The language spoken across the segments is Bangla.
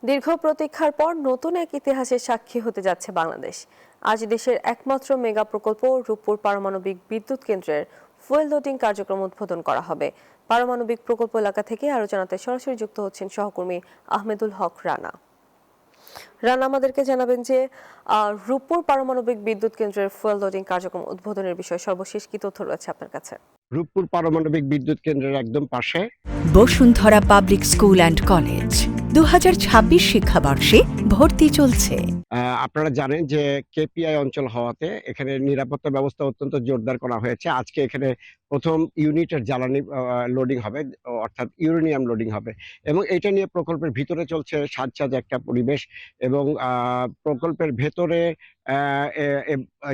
দীর্ঘ প্রতীক্ষার পর নতুন এক ইতিহাসের সাক্ষী হতে যাচ্ছে বাংলাদেশ। আজ দেশের একমাত্র মেগা প্রকল্প রূপপুর পারমাণবিক বিদ্যুৎ কেন্দ্রের ফুয়েল লোডিং কার্যক্রম উদ্বোধন করা হবে। পারমাণবিক প্রকল্প এলাকা থেকে আরো জানাতে সরাসরি যুক্ত হচ্ছেন সহকর্মী আহমেদুল হক রানা। রানা, আমাদেরকে জানাবেন যে রূপপুর পারমাণবিক বিদ্যুৎ কেন্দ্রের ফুয়েল লোডিং কার্যক্রম উদ্বোধনের বিষয়ে সর্বশেষ কি তথ্য রয়েছে আপনার কাছে? রূপপুর পারমাণবিক বিদ্যুৎ কেন্দ্রের একদম পাশে Bashundhara public school and college 2026 শিক্ষাবর্ষে ভর্তি চলছে। আপনারা জানেন যে কেপিআই অঞ্চল হওয়াতে এখানে নিরাপত্তা ব্যবস্থা অত্যন্ত জোরদার করা হয়েছে। আজকে এখানে প্রথম ইউনিটের জ্বালানি লোডিং হবে, অর্থাৎ ইউরেনিয়াম লোডিং হবে, এবং এটা নিয়ে প্রকল্পের ভিতরে চলছে সাজ একটা পরিবেশ। এবং প্রকল্পের ভেতরে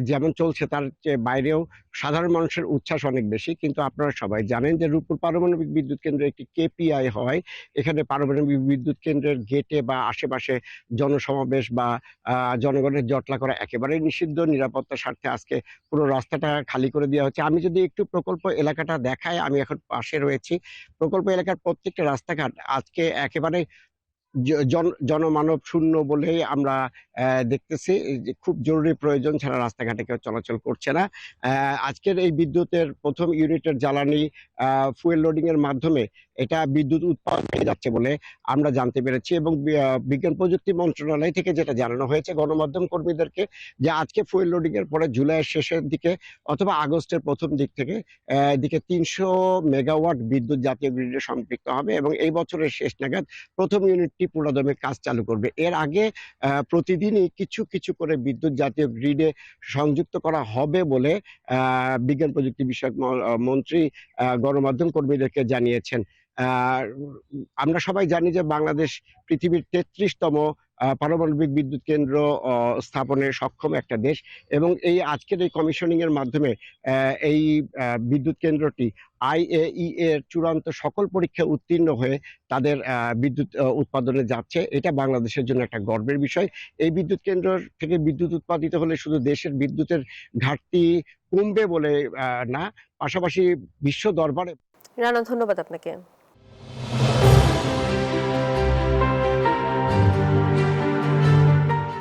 যেমন চলছে তার চেয়ে বাইরেও সাধারণ মানুষের উচ্ছ্বাস অনেক বেশি। কিন্তু আপনারা সবাই জানেন যে রূপপুর পারমাণবিক বিদ্যুৎ কেন্দ্র একটি কেপিআই হয়। এখানে পারমাণবিক বিদ্যুৎ কেন্দ্রের গেটে বা আশেপাশে জনসমাবেশ বা জনগণের জটলা করা একেবারেই নিষিদ্ধ। নিরাপত্তার স্বার্থে আজকে পুরো রাস্তাটা খালি করে দেওয়া হচ্ছে। আমি যদি একটু প্রকল্প এলাকাটা দেখাই, আমি এখন পাশে রয়েছি। প্রকল্প এলাকার প্রত্যেকটা রাস্তাঘাট আজকে একেবারে জনমানব শূন্য বলেই আমরা দেখতেছি। যে খুব জরুরি প্রয়োজন ছাড়া রাস্তাঘাটে কেউ চলাচল করছে না। আজকের এই বিদ্যুতের প্রথম ইউনিটের জ্বালানি ফুয়েল লোডিং এর মাধ্যমে এটা বিদ্যুৎ উৎপাদন হয়ে যাচ্ছে বলে আমরা জানতে পেরেছি। এবং বিজ্ঞান প্রযুক্তি মন্ত্রণালয় থেকে যেটা জানানো হয়েছে গণমাধ্যম কর্মীদেরকে, যে আজকে ফুয়েল লোডিং এর পরে জুলাইয়ের শেষের দিকে অথবা আগস্টের প্রথম দিক থেকে দিকে 300 মেগাওয়াট বিদ্যুৎ জাতীয় গ্রিডে সম্পৃক্ত হবে এবং এই বছরের শেষ নাগাদ প্রথম ইউনিটটি পুরোদমে কাজ চালু করবে। এর আগে প্রতিদিনই কিছু কিছু করে বিদ্যুৎ জাতীয় গ্রিডে সংযুক্ত করা হবে বলে বিজ্ঞান প্রযুক্তি বিষয়ক মন্ত্রী গণমাধ্যম কর্মীদেরকে জানিয়েছেন। আমরা সবাই জানি যে বাংলাদেশ পৃথিবীর 33তম পারমাণবিক বিদ্যুৎ কেন্দ্র স্থাপনে সক্ষম একটা দেশ, এবং এই আজকের এই কমিশনিং এর মাধ্যমে এই বিদ্যুৎ কেন্দ্রটি আইএই এর চূড়ান্ত সকল পরীক্ষা উত্তীর্ণ হয়ে তাদের বিদ্যুৎ উৎপাদনে যাচ্ছে। এটা বাংলাদেশের জন্য একটা গর্বের বিষয়। এই বিদ্যুৎ কেন্দ্র থেকে বিদ্যুৎ উৎপাদিত হলে শুধু দেশের বিদ্যুতের ঘাটতি কমবে বলে না, পাশাপাশি বিশ্ব দরবারে। রানা, ধন্যবাদ আপনাকে।